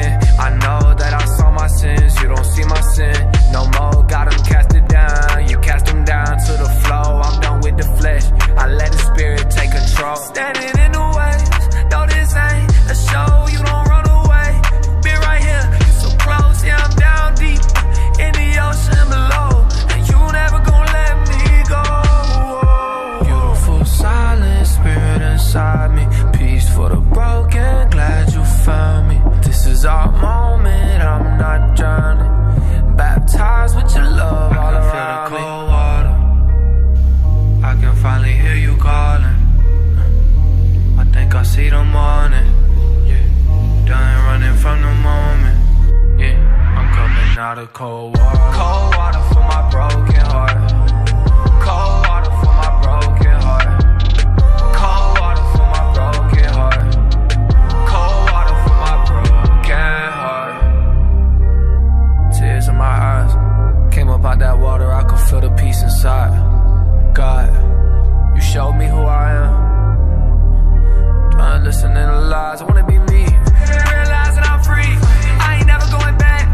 broken. I know that I saw my sins, you don't see my sin no more. Got him casted down, you cast him down to the floor. I'm done with the flesh, I let the spirit take control. Standing in the waves, though this ain't a show, you don't run away. Been right here, you so close, yeah, I'm down deep in the ocean below, and you never gonna let me go. Beautiful silent spirit inside me, peace for the broken, glad you found me. This is our moment, I'm not drowning, baptized with your love all around me. Cold water, I can finally hear you calling. I think I see the morning, yeah. Done running from the moment, yeah. I'm coming out of cold water. Cold water for my broken heart. Cold water for my broken heart. Cold water for my broken heart. Cold water for my broken heart. Tears in my eyes, came up out that water, I could feel the peace inside. God, you showed me who I am. Done listening to lies, I wanna be me. Realizing I'm free, I ain't never going back.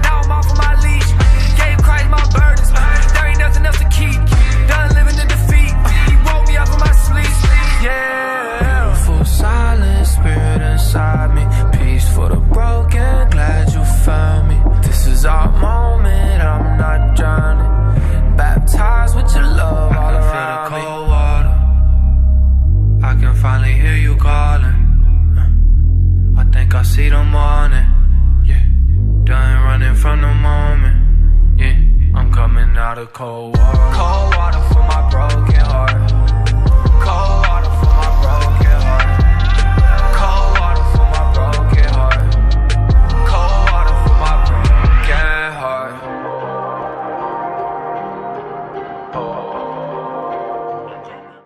Now I'm off of my leash, gave Christ my burdens. There ain't nothing else to keep, done living in defeat. He woke me up from my sleep, yeah. Beautiful silent spirit inside me, peace for the broken, glad you found me. This is our moment, I'm not drowning, baptized with your love all around me. Cold water, I can finally hear you calling. I think I see the morning, yeah. Done running from the moment, yeah. I'm coming out of cold water. Cold